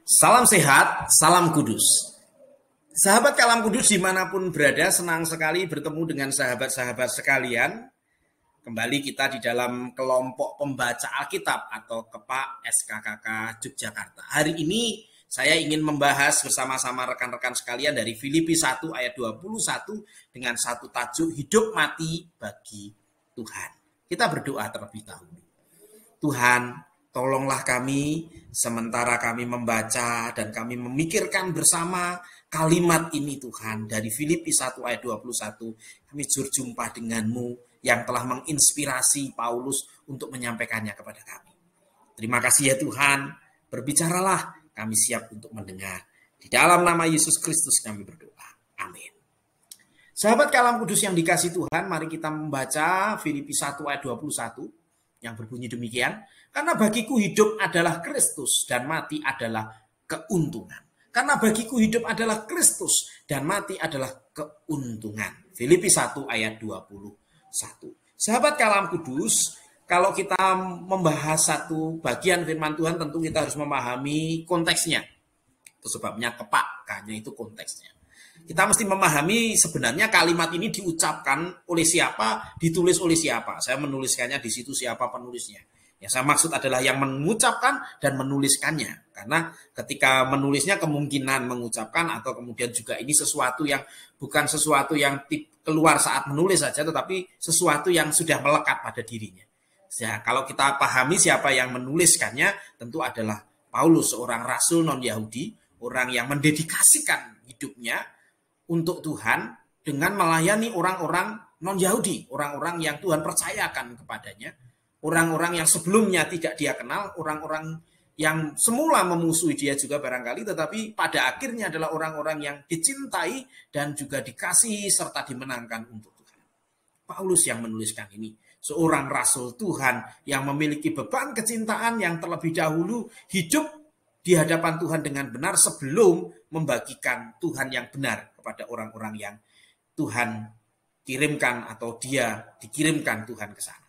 Salam sehat, salam kudus. Sahabat Kalam Kudus dimanapun berada, senang sekali bertemu dengan sahabat-sahabat sekalian. Kembali kita di dalam kelompok pembaca Alkitab atau KEPA SKKK Yogyakarta. Hari ini saya ingin membahas bersama-sama rekan-rekan sekalian dari Filipi 1 ayat 21 dengan satu tajuk hidup mati bagi Tuhan. Kita berdoa terlebih dahulu. Tuhan, tolonglah kami sementara kami membaca dan kami memikirkan bersama kalimat ini Tuhan. Dari Filipi 1 ayat 21, kami berjumpa denganmu yang telah menginspirasi Paulus untuk menyampaikannya kepada kami. Terima kasih ya Tuhan, berbicaralah, kami siap untuk mendengar. Di dalam nama Yesus Kristus kami berdoa. Amin. Sahabat Kalam Kudus yang dikasihi Tuhan, mari kita membaca Filipi 1 ayat 21 yang berbunyi demikian. Karena bagiku hidup adalah Kristus dan mati adalah keuntungan. Karena bagiku hidup adalah Kristus dan mati adalah keuntungan. Filipi 1 ayat 21. Sahabat Kalam Kudus, kalau kita membahas satu bagian firman Tuhan tentu kita harus memahami konteksnya. Itu sebabnya kepakanya itu konteksnya. Kita mesti memahami sebenarnya kalimat ini diucapkan oleh siapa, ditulis oleh siapa. Saya menuliskannya di situ siapa penulisnya. Yang saya maksud adalah yang mengucapkan dan menuliskannya. Karena ketika menulisnya kemungkinan mengucapkan atau kemudian juga ini sesuatu yang bukan sesuatu yang keluar saat menulis saja, tetapi sesuatu yang sudah melekat pada dirinya. Ya, kalau kita pahami siapa yang menuliskannya, tentu adalah Paulus, seorang rasul non-Yahudi, orang yang mendedikasikan hidupnya untuk Tuhan dengan melayani orang-orang non-Yahudi, orang-orang yang Tuhan percayakan kepadanya, orang-orang yang sebelumnya tidak dia kenal, orang-orang yang semula memusuhi dia juga barangkali, tetapi pada akhirnya adalah orang-orang yang dicintai dan juga dikasihi serta dimenangkan untuk Tuhan. Paulus yang menuliskan ini, seorang rasul Tuhan yang memiliki beban kecintaan yang terlebih dahulu hidup di hadapan Tuhan dengan benar sebelum membagikan Tuhan yang benar kepada orang-orang yang Tuhan kirimkan atau dia dikirimkan Tuhan ke sana.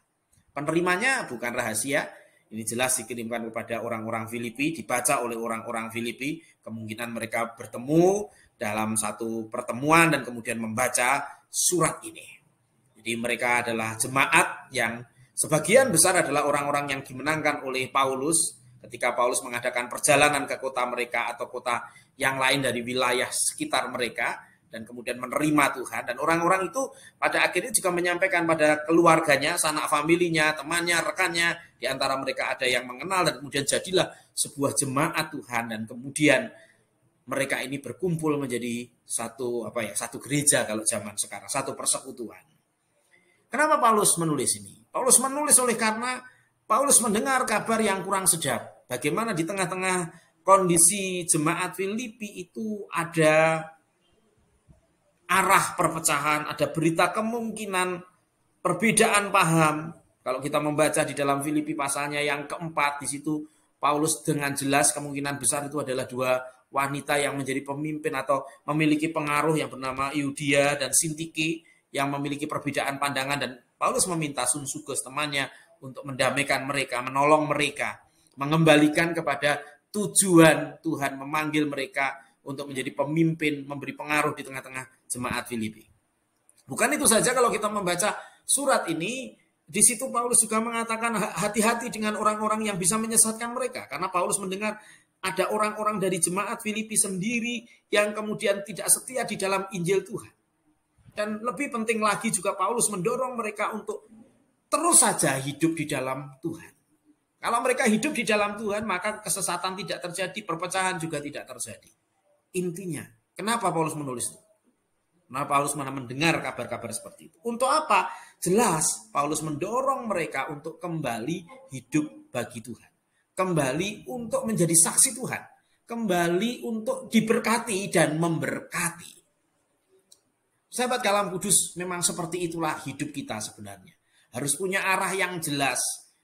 Penerimanya bukan rahasia, ini jelas dikirimkan kepada orang-orang Filipi, dibaca oleh orang-orang Filipi, kemungkinan mereka bertemu dalam satu pertemuan dan kemudian membaca surat ini. Jadi mereka adalah jemaat yang sebagian besar adalah orang-orang yang dimenangkan oleh Paulus ketika Paulus mengadakan perjalanan ke kota mereka atau kota yang lain dari wilayah sekitar mereka dan kemudian menerima Tuhan. Dan orang-orang itu pada akhirnya juga menyampaikan pada keluarganya, sanak familinya, temannya, rekannya. Di antara mereka ada yang mengenal dan kemudian jadilah sebuah jemaat Tuhan. Dan kemudian mereka ini berkumpul menjadi satu gereja kalau zaman sekarang, satu persekutuan. Kenapa Paulus menulis ini? Paulus menulis karena Paulus mendengar kabar yang kurang sedap. Bagaimana di tengah-tengah kondisi jemaat Filipi itu ada arah perpecahan, ada berita kemungkinan perbedaan paham. Kalau kita membaca di dalam Filipi pasalnya yang keempat, di situ Paulus dengan jelas kemungkinan besar itu adalah dua wanita yang menjadi pemimpin atau memiliki pengaruh yang bernama Euodia dan Sintike yang memiliki perbedaan pandangan, dan Paulus meminta Sunsuges temannya untuk mendamaikan mereka, menolong mereka, mengembalikan kepada tujuan Tuhan memanggil mereka untuk menjadi pemimpin, memberi pengaruh di tengah-tengah jemaat Filipi. Bukan itu saja, kalau kita membaca surat ini, di situ Paulus juga mengatakan hati-hati dengan orang-orang yang bisa menyesatkan mereka. Karena Paulus mendengar ada orang-orang dari jemaat Filipi sendiri yang kemudian tidak setia di dalam Injil Tuhan. Dan lebih penting lagi juga Paulus mendorong mereka untuk terus saja hidup di dalam Tuhan. Kalau mereka hidup di dalam Tuhan, maka kesesatan tidak terjadi, perpecahan juga tidak terjadi. Intinya, kenapa Paulus menulis itu? Kenapa Paulus mana mendengar kabar-kabar seperti itu? Untuk apa? Jelas, Paulus mendorong mereka untuk kembali hidup bagi Tuhan. Kembali untuk menjadi saksi Tuhan. Kembali untuk diberkati dan memberkati. Sahabat Kalam Kudus, memang seperti itulah hidup kita sebenarnya. Harus punya arah yang jelas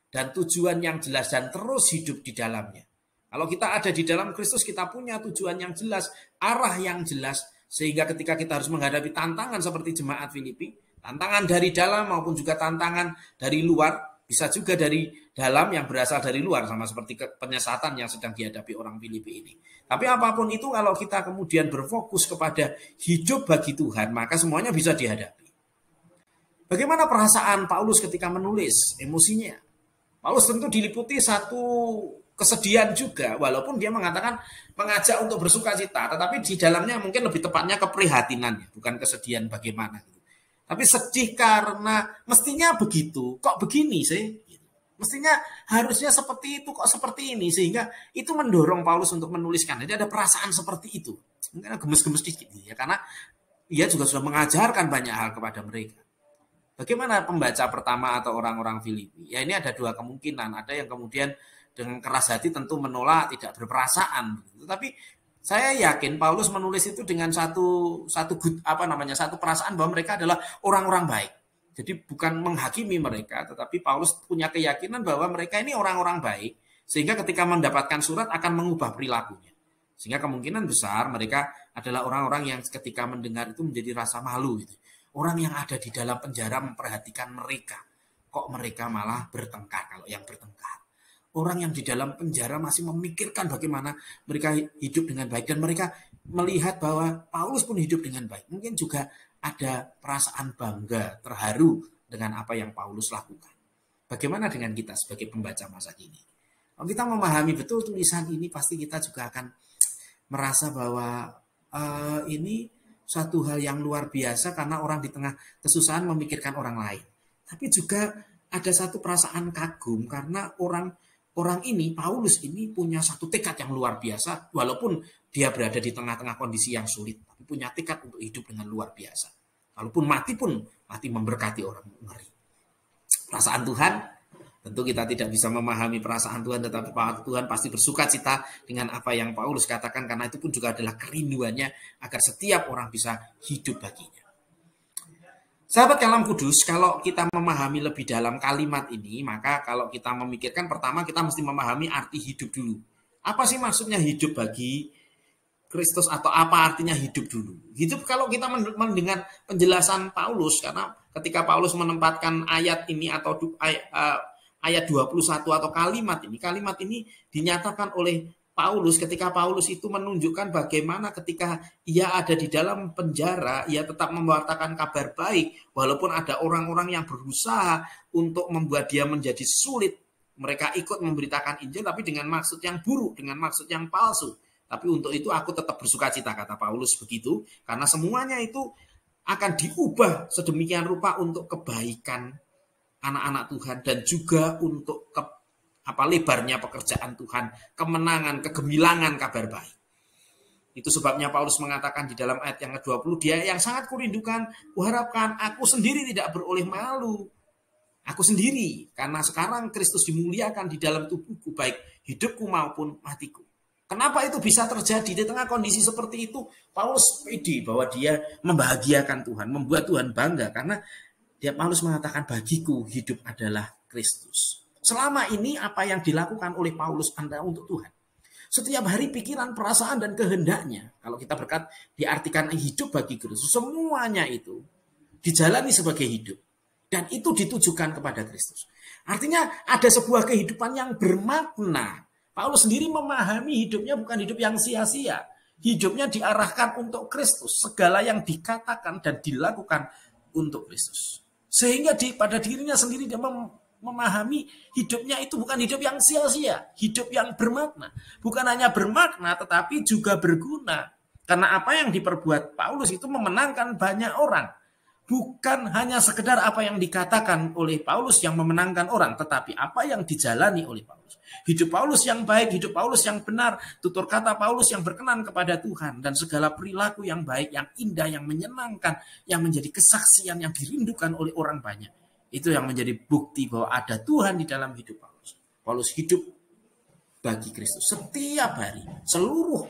dan tujuan yang jelas dan terus hidup di dalamnya. Kalau kita ada di dalam Kristus, kita punya tujuan yang jelas, arah yang jelas, sehingga ketika kita harus menghadapi tantangan seperti jemaat Filipi, tantangan dari dalam maupun juga tantangan dari luar, Bisa juga dari dalam yang berasal dari luar, sama seperti penyesatan yang sedang dihadapi orang Filipi ini. Tapi apapun itu, kalau kita kemudian berfokus kepada hidup bagi Tuhan, maka semuanya bisa dihadapi. Bagaimana perasaan Paulus ketika menulis, emosinya? Paulus tentu diliputi satu kesedihan juga, walaupun dia mengatakan mengajak untuk bersuka cita, tetapi di dalamnya mungkin lebih tepatnya keprihatinan, bukan kesedihan bagaimana. Tapi sedih karena mestinya begitu, kok begini sih? Mestinya harusnya seperti itu, kok seperti ini, sehingga itu mendorong Paulus untuk menuliskan. Jadi ada perasaan seperti itu, mungkin gemes-gemes dikit, ya, karena ia juga sudah mengajarkan banyak hal kepada mereka. Bagaimana pembaca pertama atau orang-orang Filipi? Ya ini ada dua kemungkinan. Ada yang kemudian dengan keras hati tentu menolak, tidak berperasaan. Tetapi saya yakin Paulus menulis itu dengan satu perasaan bahwa mereka adalah orang-orang baik. Jadi bukan menghakimi mereka, tetapi Paulus punya keyakinan bahwa mereka ini orang-orang baik, sehingga ketika mendapatkan surat akan mengubah perilakunya. Sehingga kemungkinan besar mereka adalah orang-orang yang ketika mendengar itu menjadi rasa malu gitu. Orang yang ada di dalam penjara memperhatikan mereka. Kok mereka malah bertengkar kalau yang bertengkar. Orang yang di dalam penjara masih memikirkan bagaimana mereka hidup dengan baik. Dan mereka melihat bahwa Paulus pun hidup dengan baik. Mungkin juga ada perasaan bangga, terharu dengan apa yang Paulus lakukan. Bagaimana dengan kita sebagai pembaca masa kini? Kalau kita memahami betul tulisan ini, pasti kita juga akan merasa bahwa ini satu hal yang luar biasa karena orang di tengah kesusahan memikirkan orang lain. Tapi juga ada satu perasaan kagum karena orang ini, Paulus ini punya satu tekad yang luar biasa walaupun dia berada di tengah-tengah kondisi yang sulit, tapi punya tekad untuk hidup dengan luar biasa. Walaupun mati pun mati memberkati orang ngeri. Perasaan Tuhan, tentu kita tidak bisa memahami perasaan Tuhan, tetapi Tuhan pasti bersuka cita dengan apa yang Paulus katakan, karena itu pun juga adalah kerinduannya agar setiap orang bisa hidup baginya. Sahabat Kalam Kudus, kalau kita memahami lebih dalam kalimat ini, maka kalau kita memikirkan, pertama kita mesti memahami arti hidup dulu. Apa sih maksudnya hidup bagi Kristus, atau apa artinya hidup dulu? Hidup, kalau kita mendengar penjelasan Paulus, karena ketika Paulus menempatkan ayat ini atau ayat 21 atau kalimat ini dinyatakan oleh Paulus ketika Paulus itu menunjukkan bagaimana ketika ia ada di dalam penjara, ia tetap mewartakan kabar baik, walaupun ada orang-orang yang berusaha untuk membuat dia menjadi sulit. Mereka ikut memberitakan Injil, tapi dengan maksud yang buruk, dengan maksud yang palsu. Tapi untuk itu aku tetap bersuka cita, kata Paulus begitu, karena semuanya itu akan diubah sedemikian rupa untuk kebaikan anak-anak Tuhan, dan juga untuk lebarnya pekerjaan Tuhan, kemenangan, kegemilangan kabar baik. Itu sebabnya Paulus mengatakan di dalam ayat yang ke-20, dia yang sangat kurindukan, kuharapkan aku sendiri tidak beroleh malu. Aku sendiri, karena sekarang Kristus dimuliakan di dalam tubuhku, baik hidupku maupun matiku. Kenapa itu bisa terjadi di tengah kondisi seperti itu? Paulus pede bahwa dia membahagiakan Tuhan, membuat Tuhan bangga, karena Paulus mengatakan bagiku hidup adalah Kristus. Selama ini apa yang dilakukan oleh Paulus adalah untuk Tuhan. Setiap hari pikiran, perasaan, dan kehendaknya, kalau kita diartikan hidup bagi Kristus, semuanya itu dijalani sebagai hidup. Dan itu ditujukan kepada Kristus. Artinya ada sebuah kehidupan yang bermakna. Paulus sendiri memahami hidupnya bukan hidup yang sia-sia. Hidupnya diarahkan untuk Kristus. Segala yang dikatakan dan dilakukan untuk Kristus. Sehingga pada dirinya sendiri dia memahami hidupnya itu bukan hidup yang sia-sia. Hidup yang bermakna. Bukan hanya bermakna tetapi juga berguna. Karena apa yang diperbuat Paulus itu memenangkan banyak orang. Bukan hanya sekedar apa yang dikatakan oleh Paulus yang memenangkan orang, tetapi apa yang dijalani oleh Paulus. Hidup Paulus yang baik, hidup Paulus yang benar, tutur kata Paulus yang berkenan kepada Tuhan, dan segala perilaku yang baik, yang indah, yang menyenangkan, yang menjadi kesaksian yang dirindukan oleh orang banyak. Itu yang menjadi bukti bahwa ada Tuhan di dalam hidup Paulus. Paulus hidup bagi Kristus setiap hari. Seluruh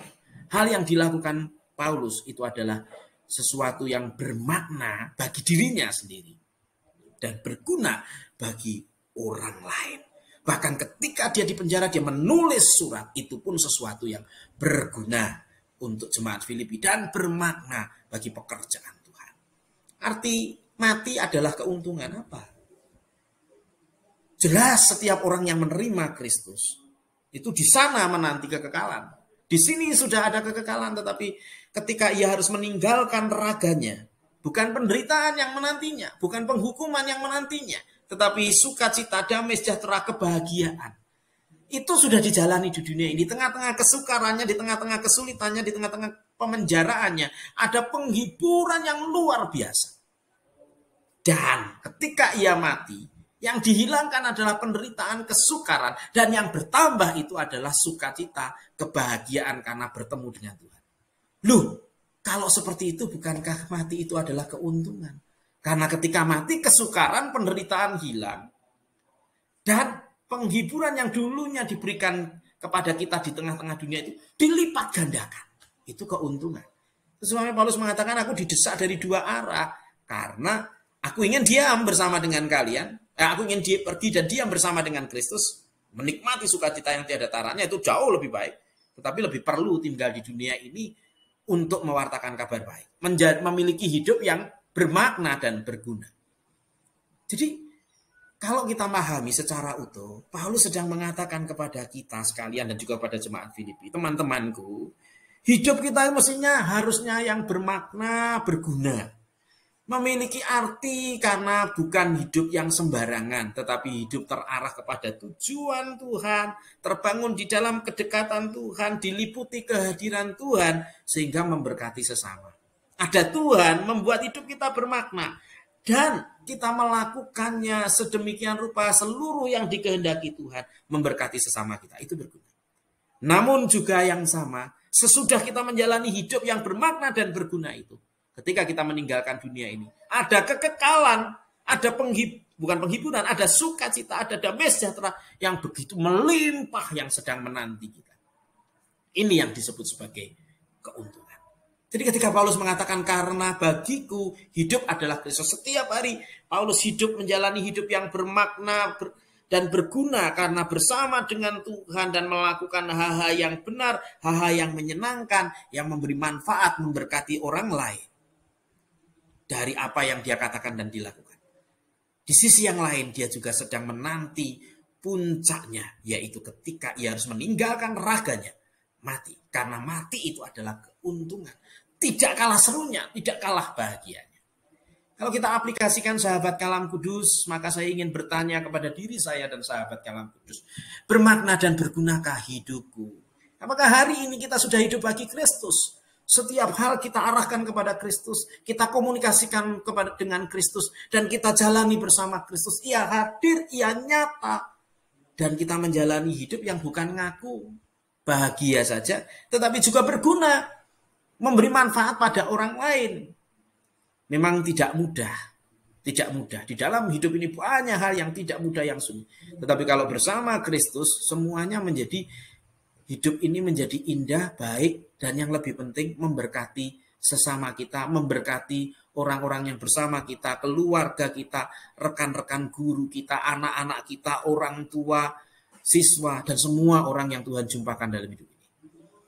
hal yang dilakukan Paulus itu adalah sesuatu yang bermakna bagi dirinya sendiri dan berguna bagi orang lain. Bahkan ketika dia di penjara, dia menulis surat, itu pun sesuatu yang berguna untuk jemaat Filipi dan bermakna bagi pekerjaan Tuhan. Arti mati adalah keuntungan apa? Jelas setiap orang yang menerima Kristus itu di sana menanti kekekalan. Di sini sudah ada kekekalan, tetapi ketika ia harus meninggalkan raganya, bukan penderitaan yang menantinya, bukan penghukuman yang menantinya, tetapi sukacita, damai, sejahtera, kebahagiaan. Itu sudah dijalani di dunia ini. Di tengah-tengah kesukarannya, di tengah-tengah kesulitannya, di tengah-tengah pemenjaraannya, ada penghiburan yang luar biasa. Dan ketika ia mati, yang dihilangkan adalah penderitaan, kesukaran, dan yang bertambah itu adalah sukacita, kebahagiaan karena bertemu dengan Tuhan. Loh, kalau seperti itu bukankah mati itu adalah keuntungan? Karena ketika mati kesukaran, penderitaan hilang. Dan penghiburan yang dulunya diberikan kepada kita di tengah-tengah dunia itu dilipat gandakan. Itu keuntungan. Sesuai Paulus mengatakan, aku didesak dari dua arah. Karena aku ingin diam bersama dengan kalian. Aku ingin pergi dan diam bersama dengan Kristus. Menikmati sukacita yang tiada taranya itu jauh lebih baik. Tetapi lebih perlu tinggal di dunia ini untuk mewartakan kabar baik. Memiliki hidup yang bermakna dan berguna. Jadi kalau kita memahami secara utuh, Paulus sedang mengatakan kepada kita sekalian dan juga pada jemaat Filipi, teman-temanku, hidup kita mestinya harusnya yang bermakna, berguna. Memiliki arti karena bukan hidup yang sembarangan, tetapi hidup terarah kepada tujuan Tuhan, terbangun di dalam kedekatan Tuhan, diliputi kehadiran Tuhan, sehingga memberkati sesama. Ada Tuhan membuat hidup kita bermakna, dan kita melakukannya sedemikian rupa seluruh yang dikehendaki Tuhan, memberkati sesama kita, itu berguna. Namun juga yang sama, sesudah kita menjalani hidup yang bermakna dan berguna itu, ketika kita meninggalkan dunia ini, ada kekekalan, ada bukan penghiburan, ada sukacita, ada damai sejahtera yang begitu melimpah yang sedang menanti kita. Ini yang disebut sebagai keuntungan. Jadi ketika Paulus mengatakan karena bagiku hidup adalah Kristus, setiap hari Paulus hidup menjalani hidup yang bermakna dan berguna karena bersama dengan Tuhan dan melakukan hal-hal yang benar, hal-hal yang menyenangkan, yang memberi manfaat, memberkati orang lain. Dari apa yang dia katakan dan dilakukan. Di sisi yang lain dia juga sedang menanti puncaknya, yaitu ketika ia harus meninggalkan raganya, mati. Karena mati itu adalah keuntungan. Tidak kalah serunya, tidak kalah bahagianya. Kalau kita aplikasikan sahabat Kalam Kudus, maka saya ingin bertanya kepada diri saya dan sahabat Kalam Kudus. Bermakna dan bergunakah hidupku? Apakah hari ini kita sudah hidup bagi Kristus? Setiap hal kita arahkan kepada Kristus, kita komunikasikan dengan Kristus, dan kita jalani bersama Kristus. Ia hadir, ia nyata, dan kita menjalani hidup yang bukan ngaku bahagia saja, tetapi juga berguna, memberi manfaat pada orang lain. Memang tidak mudah. Di dalam hidup ini banyak hal yang tidak mudah, yang sulit. Tetapi kalau bersama Kristus, semuanya menjadi hidup ini menjadi indah, baik, dan yang lebih penting memberkati sesama kita, memberkati orang-orang yang bersama kita, keluarga kita, rekan-rekan guru kita, anak-anak kita, orang tua, siswa, dan semua orang yang Tuhan jumpakan dalam hidup ini.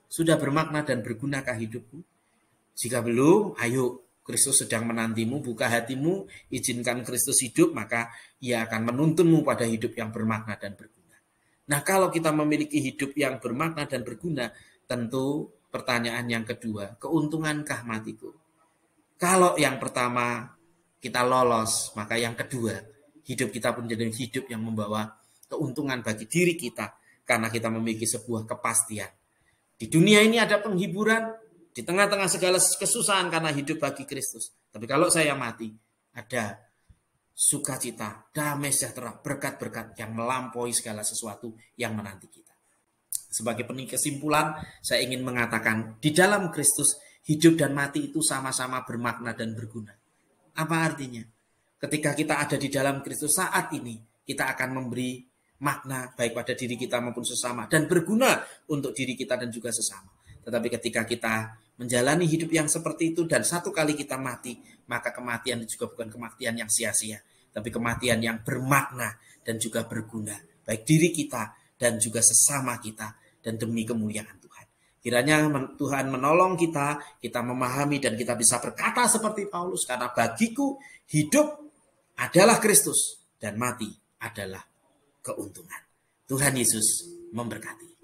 Sudah bermakna dan bergunakah hidupmu? Jika belum, ayo, Kristus sedang menantimu, buka hatimu, izinkan Kristus hidup, maka ia akan menuntunmu pada hidup yang bermakna dan berguna. Nah, kalau kita memiliki hidup yang bermakna dan berguna, tentu pertanyaan yang kedua, keuntungankah matiku? Kalau yang pertama kita lolos, maka yang kedua, hidup kita pun menjadi hidup yang membawa keuntungan bagi diri kita, karena kita memiliki sebuah kepastian. Di dunia ini ada penghiburan, di tengah-tengah segala kesusahan karena hidup bagi Kristus. Tapi kalau saya mati, ada sukacita, damai sejahtera, berkat-berkat yang melampaui segala sesuatu yang menanti kita. Sebagai kesimpulan, saya ingin mengatakan, di dalam Kristus, hidup dan mati itu sama-sama bermakna dan berguna. Apa artinya? Ketika kita ada di dalam Kristus saat ini, kita akan memberi makna baik pada diri kita maupun sesama, dan berguna untuk diri kita dan juga sesama. Tetapi ketika kita menjalani hidup yang seperti itu dan satu kali kita mati, maka kematian itu juga bukan kematian yang sia-sia, tapi kematian yang bermakna dan juga berguna, baik diri kita dan juga sesama kita, dan demi kemuliaan Tuhan. Kiranya Tuhan menolong kita, kita memahami dan kita bisa berkata seperti Paulus, karena bagiku hidup adalah Kristus dan mati adalah keuntungan. Tuhan Yesus memberkati.